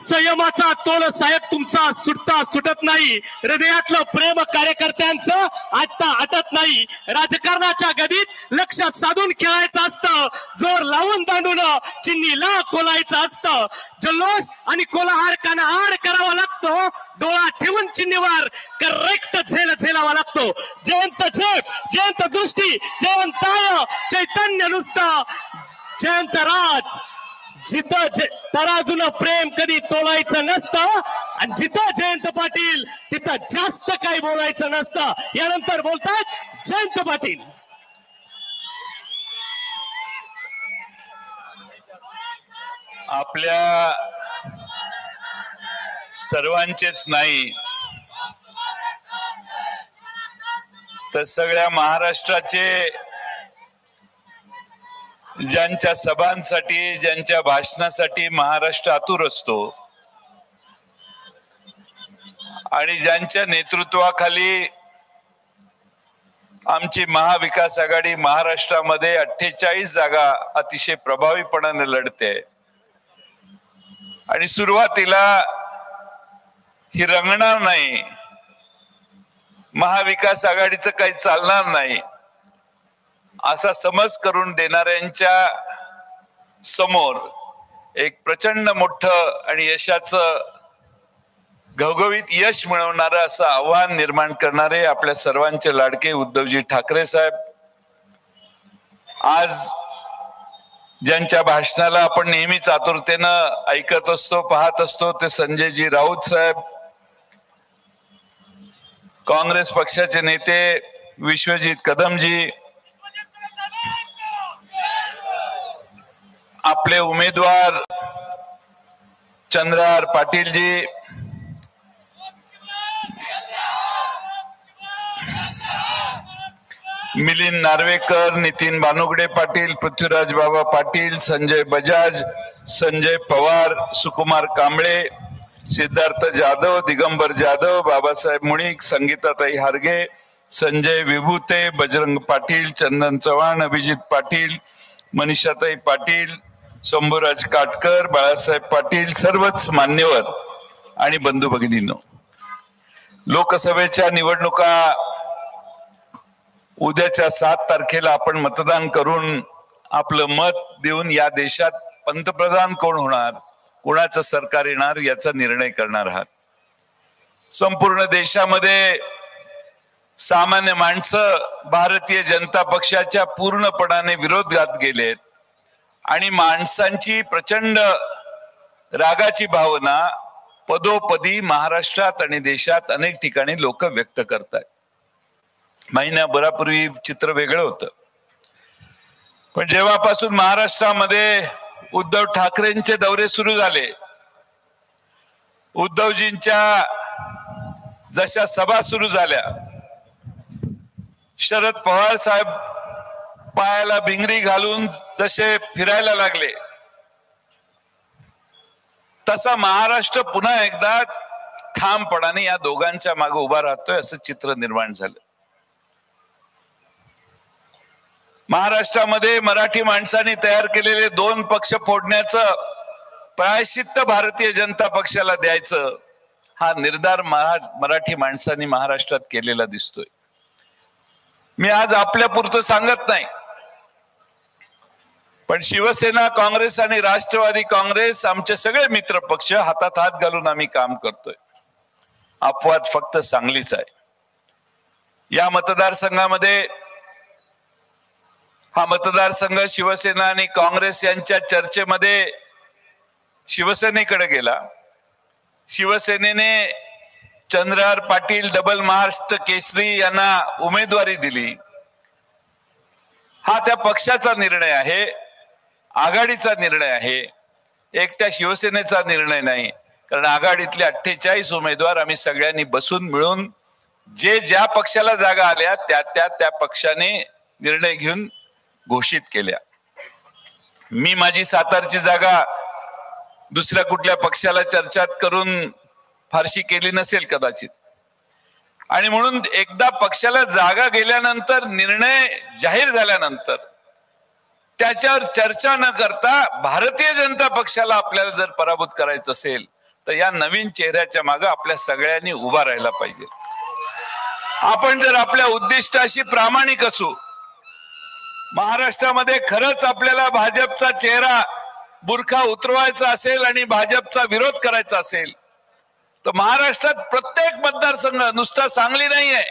संयमाचा तोल साहेब तुमचा सुटत नाही. हृदयातलं प्रेम कार्यकर्त्यांचं आता आटत नाही. राजकारणाच्या गदीत लक्षात साधून खेळायचं असतं. जोर लावून दांडून चिन्नीला कोलायचं असतं. जल्लोष आणि कोलाहार कानाहार करावा लागतो. डोळा ठेवून चिन्नीवर करेक्ट झेलावा लागतो. जयंत झेप, जयंत दृष्टी, जयंताय चैतन्य नुसतं जयंत राज. जिथं तराजून प्रेम कधी तोलायचं नसतं आणि जिथं जयंत पाटील तिथं जास्त काही बोलायचं नसतं. यानंतर बोलतात जयंत पाटील. आपल्या सर्वांचेच नाही तर सगळ्या महाराष्ट्राचे, ज्यांच्या सभांसाठी ज्यांच्या भाषणासाठी महाराष्ट्र आतुर असतो आणि ज्यांच्या नेतृत्वाखाली आमची महाविकास आघाडी महाराष्ट्रामध्ये 48 जागा अतिशय प्रभावीपणाने लढते आणि सुरुवातीला ही रंगणार नाही, महाविकास आघाडीचं काही चालणार नाही असा समज करून देणाऱ्यांच्या समोर एक प्रचंड मोठं आणि यशाचं घवघवीत यश मिळवणारं असं आव्हान निर्माण करणारे आपल्या सर्वांचे लाडके उद्धवजी ठाकरे साहेब, आज ज्यांच्या भाषणाला आपण नेहमीच आतुरतेनं ऐकत असतो, पाहत असतो, ते संजयजी राऊत साहेब, काँग्रेस पक्षाचे नेते विश्वजीत कदमजी, आपले उमेदवार चंद्रहार पाटीलजी, मिलिंद नार्वेकर, नितीन बानुगडे पाटील, पृथ्वीराज बाबा पाटील, संजय बजाज, संजय पवार, सुकुमार कांबळे, सिद्धार्थ जाधव, दिगंबर जाधव, बाबासाहेब मुळीक, संगीताताई हारगे, संजय विभूते, बजरंग पाटील, चंदन चव्हाण, अभिजित पाटील, मनीषाताई पाटील, शंभूराज काटकर, बाळासाहेब पाटील, सर्वच मान्यवर आणि बंधू भगिनींनो, लोकसभेच्या निवडणुका उद्याच्या 7 तारखेला आपण मतदान करून आपलं मत देऊन या देशात पंतप्रधान कोण होणार, कोणाचं सरकार येणार याचा निर्णय करणार आहात. संपूर्ण देशामध्ये सामान्य माणसं भारतीय जनता पक्षाच्या पूर्णपणाने विरोधात गेलेत आणि माणसांची प्रचंड रागाची भावना पदोपदी महाराष्ट्रात आणि देशात अनेक ठिकाणी लोक व्यक्त करतात. महिन्याभरापूर्वी चित्र वेगळं होतं, पण जेव्हापासून महाराष्ट्रामध्ये उद्धव ठाकरेंचे दौरे सुरू झाले, उद्धवजींच्या जशा सभा सुरू झाल्या, शरद पवार साहेब पायाला भिंगरी घालून जसे फिरायला लागले, तसा महाराष्ट्र पुन्हा एकदा ठामपणाने या दोघांच्या मागे उभा राहतोय असं चित्र निर्माण झालं. महाराष्ट्रामध्ये मराठी माणसांनी तयार केलेले 2 पक्ष फोडण्याचं प्रायश्चित्त भारतीय जनता पक्षाला द्यायचं, हा निर्धार मराठी माणसांनी महाराष्ट्रात केलेला दिसतोय. मी आज आपल्या पुरतं सांगत नाही, पण शिवसेना, काँग्रेस आणि राष्ट्रवादी काँग्रेस आमचे सगळे मित्र पक्ष हातात हात घालून आम्ही काम करतोय. अपवाद फक्त सांगलीच आहे. या मतदारसंघामध्ये हा मतदारसंघ शिवसेना आणि काँग्रेस यांच्या चर्चेमध्ये शिवसेनेकडे गेला. शिवसेनेने चंद्रहार पाटील डबल महाराष्ट्र केसरी यांना उमेदवारी दिली. हा त्या पक्षाचा निर्णय आहे, आघाडीचा निर्णय आहे, एकट्या शिवसेनेचा निर्णय नाही. कारण आघाडीतले 48 उमेदवार आम्ही सगळ्यांनी बसून मिळून जे ज्या पक्षाला जागा आल्या त्या पक्षाने निर्णय घेऊन घोषित केल्या. मी माझी सातारची जागा दुसऱ्या कुठल्या पक्षाला चर्चात करून फारशी केली नसेल कदाचित, आणि म्हणून एकदा पक्षाला जागा गेल्यानंतर, निर्णय जाहीर झाल्यानंतर त्याच्यावर चर्चा न करता भारतीय जनता पक्षाला आपल्याला जर पराभूत करायचं असेल तर या नवीन चेहऱ्याच्या मागे आपल्या सगळ्यांनी उभा राहायला पाहिजे. आपण जर आपल्या उद्दिष्टाशी प्रामाणिक असू, महाराष्ट्रामध्ये खरंच आपल्याला भाजपचा चेहरा बुरखा उतरवायचा असेल आणि भाजपचा विरोध करायचा असेल तर महाराष्ट्रात प्रत्येक मतदारसंघ, नुसता सांगली नाहीये,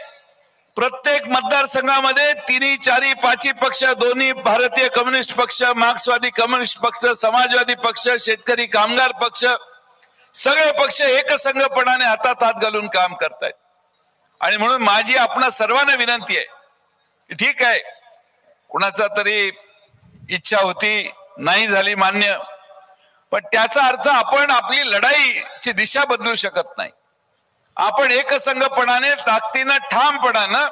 प्रत्येक मतदारसंघामध्ये 3, 4, 5 पक्ष, दोन्ही भारतीय कम्युनिस्ट पक्ष, मार्क्सवादी कम्युनिस्ट पक्ष, समाजवादी पक्ष, शेतकरी कामगार पक्ष, सगळे पक्ष एकसंघपणाने हातात हात घालून काम करतायत. आणि म्हणून माझी आपणा सर्वांना विनंती आहे, ठीक आहे कुणाचा तरी इच्छा होती, नाही झाली मान्य, पण त्याचा अर्थ आपण आपली लढाईची दिशा बदलू शकत नाही. आपण एकसंघपणाने, ताकदीनं, ठामपणानं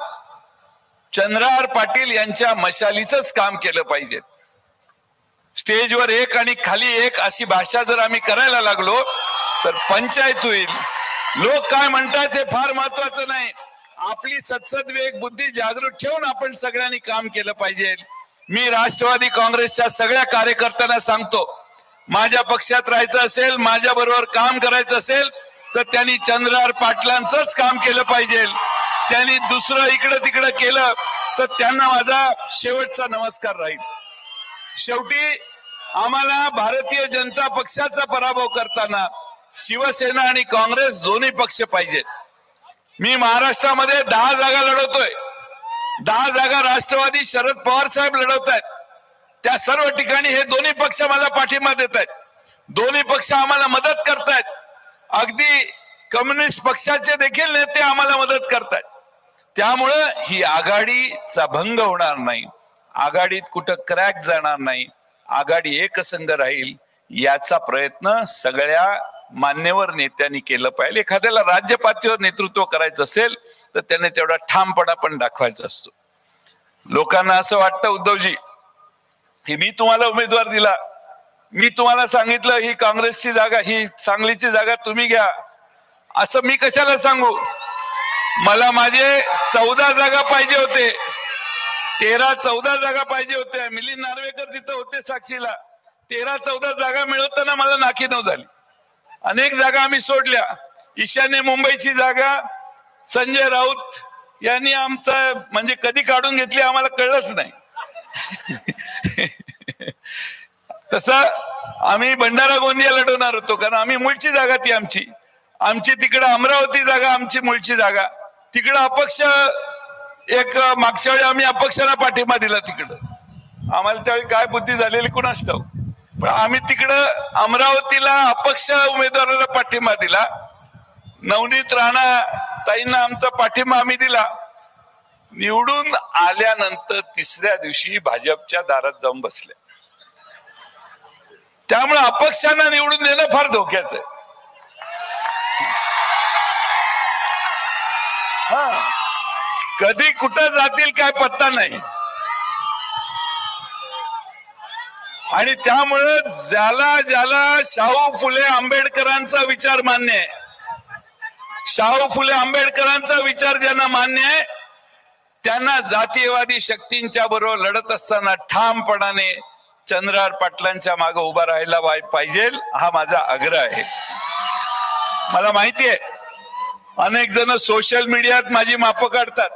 चंद्रहार पाटील यांच्या मशालीचंच काम केलं पाहिजे. स्टेजवर एक आणि खाली एक अशी भाषा जर आम्ही करायला लागलो तर पंचायत होईल. लोक काय म्हणतात हे फार महत्वाचं नाही, आपली सद्सद्विवेक बुद्धी जागृत ठेवून आपण सगळ्यांनी काम केलं पाहिजे. मी राष्ट्रवादी काँग्रेसच्या सगळ्या कार्यकर्त्यांना सांगतो, माझ्या पक्षात राहायचं असेल, माझ्या बरोबर काम करायचं असेल तर त्यांनी चंद्रहार पाटलांचंच काम केलं पाहिजे. त्यांनी दुसरं इकडं तिकडं केलं तर त्यांना माझा शेवटचा नमस्कार राहील. शेवटी आम्हाला भारतीय जनता पक्षाचा पराभव करताना शिवसेना आणि काँग्रेस दोन्ही पक्ष पाहिजेत. मी महाराष्ट्रामध्ये 10 जागा लढवतोय, 10 जागा राष्ट्रवादी शरद पवार साहेब लढवत आहेत. त्या सर्व ठिकाणी हे दोन्ही पक्ष मला पाठिंबा देत आहेत, दोन्ही पक्ष आम्हाला मदत करतायत. अगदी कम्युनिस्ट पक्षाचे देखील नेते आम्हाला मदत करतायत. त्यामुळे ही आघाडीचा भंग होणार नाही, आघाडीत कुठं क्रॅक जाणार नाही, आघाडी एकसंघ राहील याचा प्रयत्न सगळ्या मान्यवर नेत्यांनी केलं पाहिजे. एखाद्याला राज्य पातळीवर नेतृत्व करायचं असेल तर त्याने तेवढा ठामपणा पण दाखवायचा असतो. लोकांना असं वाटतं उद्धवजी की मी तुम्हाला उमेदवार दिला, मी तुम्हाला सांगितलं ही काँग्रेसची जागा, ही सांगलीची जागा तुम्ही घ्या, असं मी कशाला सांगू. मला माझे 14 जागा पाहिजे होते, 13-14 जागा पाहिजे होत्या. मिलिंद नार्वेकर तिथं होते साक्षीला. 13-14 जागा मिळवताना मला नाकीनऊ झाली. अनेक जागा आम्ही सोडल्या. ईशान्य मुंबईची जागा संजय राऊत यांनी आमचा म्हणजे कधी काढून घेतली आम्हाला कळलंच नाही. तसं आम्ही भंडारा गोंदिया लढवणार होतो, कारण आम्ही मूळची जागा ती आमची तिकडं अमरावती जागा आमची मूळची जागा. तिकडं अपक्ष एक मागच्या वेळी आम्ही अपक्षाला पाठिंबा दिला तिकडं, आम्हाला त्यावेळी काय बुद्धी झालेली कुणास ठाऊक, पण आम्ही तिकडं अमरावतीला अपक्ष उमेदवाराला पाठिंबा दिला. नवनीत राणा ताईंना आमचा पाठिंबा आम्ही दिला. निवडून आल्यानंतर 3ऱ्या दिवशी भाजपच्या दारात जाऊन बसले. त्यामुळे अपक्षांना निवडून देणं फार धोक्याचं आहे. कधी कुठं जातील काय पत्ता नाही. आणि त्यामुळे ज्याला शाहू फुले आंबेडकरांचा विचार मान्य आहे, शाहू फुले आंबेडकरांचा विचार ज्यांना मान्य आहे त्यांना जातीयवादी शक्तींच्या बरोबर लढत असताना ठामपणाने चंद्रहार पाटलांच्या मागे उभा राहायला पाहिजे, हा माझा आग्रह आहे. मला माहिती आहे अनेक जण सोशल मीडियात माझी मापं काढतात,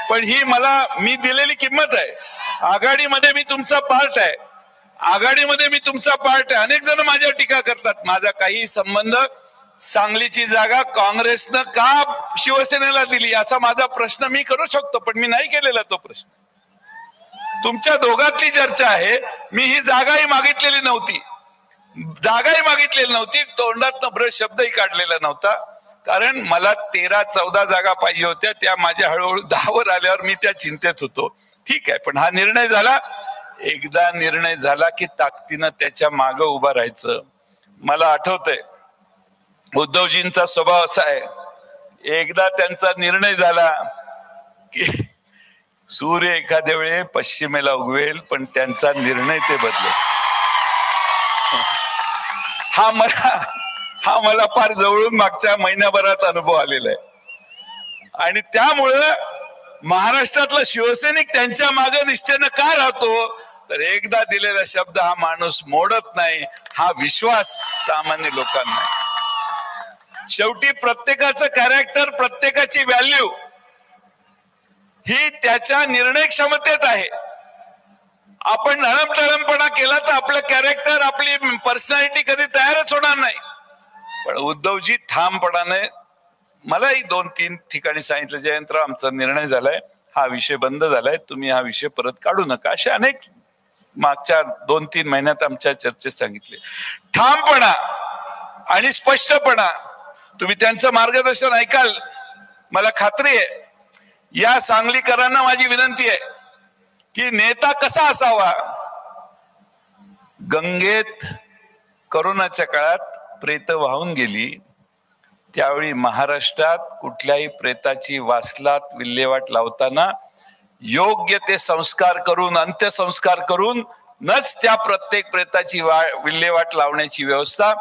पण ही मी दिलेली किंमत आहे. आघाडीमध्ये मी तुमचा पार्ट आहे, आघाडीमध्ये मी तुमचा पार्ट आहे. अनेक जण माझ्यावर टीका करतात, माझा काही संबंध. सांगलीची जागा काँग्रेसनं का शिवसेनेला दिली असा माझा प्रश्न मी करू शकतो, पण मी नाही केलेला तो प्रश्न. तुमच्या दोघातली चर्चा आहे. मी ही जागाही मागितलेली नव्हती, तोंडात भ्रष्ट शब्दही काढलेला नव्हता, कारण मला 13-14 जागा पाहिजे होत्या. त्या माझ्या हळूहळू 10वर आल्यावर मी त्या चिंतेत होतो. ठीक आहे, पण हा निर्णय झाला. एकदा निर्णय झाला की ताकदीनं त्याच्या मागे उभं राहायचं. मला आठवतंय उद्धवजींचा स्वभाव असा आहे, एकदा त्यांचा निर्णय झाला की सूर्य एखाद्या वेळे पश्चिमेला उगवेल, पण त्यांचा निर्णय ते बदलेल. हा मला फार जवळून मागच्या महिन्याभरात अनुभव आलेला आहे. आणि त्यामुळं महाराष्ट्रातला शिवसैनिक त्यांच्या मागे निश्चयानं का राहतो, तर एकदा दिलेला शब्द हा माणूस मोडत नाही, हा विश्वास सामान्य लोकांना आहे. शेवटी प्रत्येकाचं कॅरेक्टर, प्रत्येकाची व्हॅल्यू ही त्याच्या निर्णय क्षमतेत आहे. आपण नळमटळमपणा केला तर आपलं कॅरेक्टर, आपली पर्सनॅलिटी कधी तयारच होणार नाही. पण उद्धवजी ठामपणाने, मलाही 2-3 ठिकाणी सांगितलं, जयंतराव आमचा निर्णय झालाय, हा विषय बंद झालाय, तुम्ही हा विषय परत काढू नका, असे अनेक मागच्या 2-3 महिन्यात आमच्या चर्चेत सांगितले. ठामपणा आणि स्पष्टपणा, तुम्ही त्यांचं मार्गदर्शन ऐकाल, मला खात्री आहे. या सांगलीकरांना माझी विनंती आहे की नेता कसा असावा. गंगेत करोनाच्या काळात प्रेत वाहून गेली, त्यावेळी महाराष्ट्रात कुठल्याही प्रेताची वासलात विल्हेवाट लावताना योग्य ते संस्कार करून, अंत्यसंस्कार करून नच त्या प्रत्येक प्रेताची विल्हेवाट लावण्याची व्यवस्था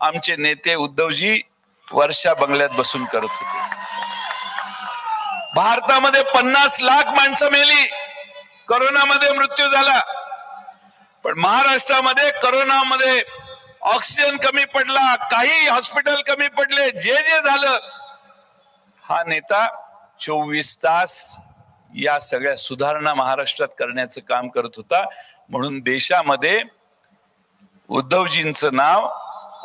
आमचे नेते उद्धवजी वर्षा बंगल्यात बसून करत होते. भारतामध्ये 50 लाख माणसं मेली, करोनामध्ये मृत्यू झाला. पण महाराष्ट्रामध्ये करोनामध्ये ऑक्सिजन कमी पडला, काही हॉस्पिटल कमी पडले, जे जे झालं, हा नेता 24 तास या सगळ्या सुधारणा महाराष्ट्रात करण्याचं काम करत होता. म्हणून देशामध्ये उद्धवजींचं नाव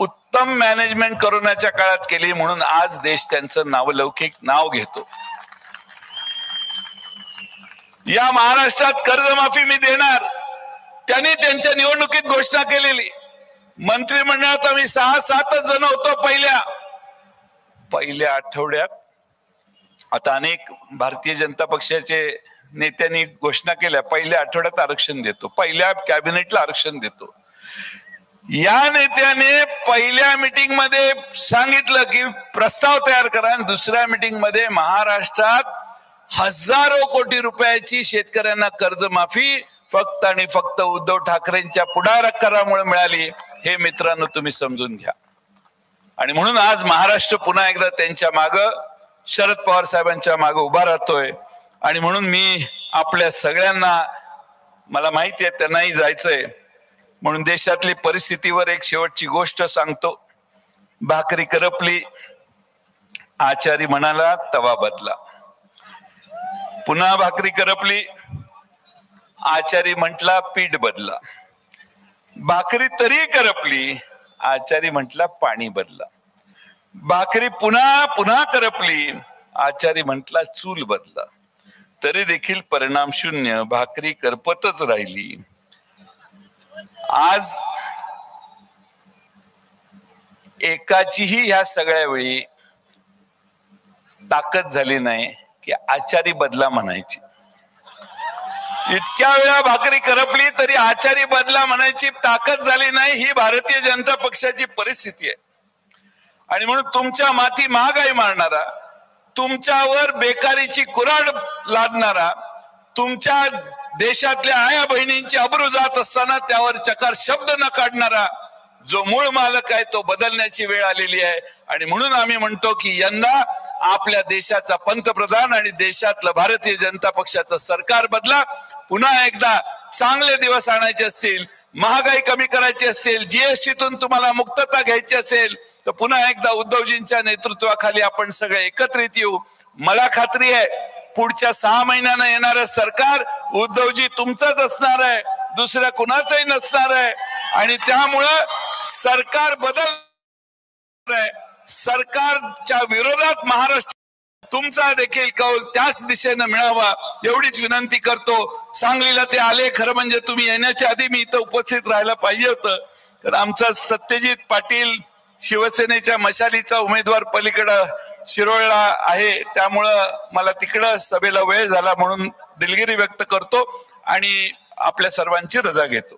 उत्तम मॅनेजमेंट करोनाच्या काळात केली, म्हणून आज देश त्यांचं नावलौकिक नाव घेतो. या महाराष्ट्रात कर्जमाफी मी देणार, त्यांनी त्यांच्या निवडणुकीत घोषणा केलेली. मंत्रिमंडळात आम्ही 6-7 जण होतो पहिल्या आठवड्यात. आता अनेक भारतीय जनता पक्षाचे नेत्यांनी घोषणा केल्या, पहिल्या आठवड्यात आरक्षण देतो, पहिल्या कॅबिनेटला आरक्षण देतो. या नेत्याने पहिल्या मीटिंग मध्ये सांगितलं की प्रस्ताव तयार करा, आणि दुसऱ्या मीटिंग मध्ये महाराष्ट्रात हजारो कोटी रुपयाची शेतकऱ्यांना कर्जमाफी फक्त आणि फक्त उद्धव ठाकरेंच्या पुढाकारामुळे मिळाली. हे मित्रांनो तुम्ही समजून घ्या. आणि म्हणून आज महाराष्ट्र पुन्हा एकदा त्यांच्या मागं, शरद पवार साहेबांच्या मागं उभा राहतोय. आणि म्हणून मी आपल्या सगळ्यांना, मला माहिती आहे त्यांनाही जायचंय, म्हणून देशातली परिस्थितीवर एक शेवटची गोष्ट सांगतो. भाकरी करपली, आचारी म्हणाला तवा बदला. पुन्हा भाकरी करपली, आचारी म्हटला पीठ बदला. भाकरी तरी करपली, आचारी म्हटला पाणी बदला. भाकरी पुन्हा पुन्हा करपली, आचारी म्हटला चूल बदला. तरी देखील परिणाम शून्य, भाकरी करपतच राहिली. आज एकाचीही ह्या सगळ्या वेळी ताकद झाली नाही की आचारी बदला म्हणायची. इतक्या वेळा भाकरी करपली तरी आचारी बदला म्हणायची ताकद झाली नाही. ही भारतीय जनता पक्षाची परिस्थिती आहे. आणि म्हणून तुमच्या माथी महागाई मारणारा, तुमच्यावर बेकारीची कुऱ्हाड लादणारा, तुमच्या देशातल्या आया बहिणींची अब्रू जात असताना त्यावर चकार शब्द न काढणारा जो मूळ मालक आहे तो बदलण्याची वेळ आलेली आहे. आणि म्हणून आम्ही म्हणतो की यंदा आपल्या देशाचा पंतप्रधान आणि देशातलं भारतीय जनता पक्षाचं सरकार बदला. पुन्हा एकदा चांगले दिवस आणायचे असतील, महागाई कमी करायची असेल, जीएसटीतून तुम्हाला मुक्तता घ्यायची असेल, तर पुन्हा एकदा उद्धवजींच्या नेतृत्वाखाली आपण सगळे एकत्रित येऊ. मला खात्री आहे पुढच्या 6 महिन्यानं येणारं सरकार उद्धवजी तुमचंच असणार आहे, दुसऱ्या कुणाचंही नसणार आहे. आणि त्यामुळं सरकार बदल आहे. सरकारच्या विरोधात महाराष्ट्र तुमचा देखील कौल त्याच दिशेनं मिळावा एवढीच विनंती करतो. सांगलीला ते आले, खरं म्हणजे तुम्ही येण्याच्या आधी मी इथं उपस्थित राहायला पाहिजे होतं. तर आमचा सत्यजित पाटील शिवसेनेच्या मशालीचा उमेदवार पलीकडं शिरोळला आहे, त्यामुळं मला तिकडं सभेला वेळ झाला म्हणून दिलगिरी व्यक्त करतो आणि आपल्या सर्वांची रजा घेतो.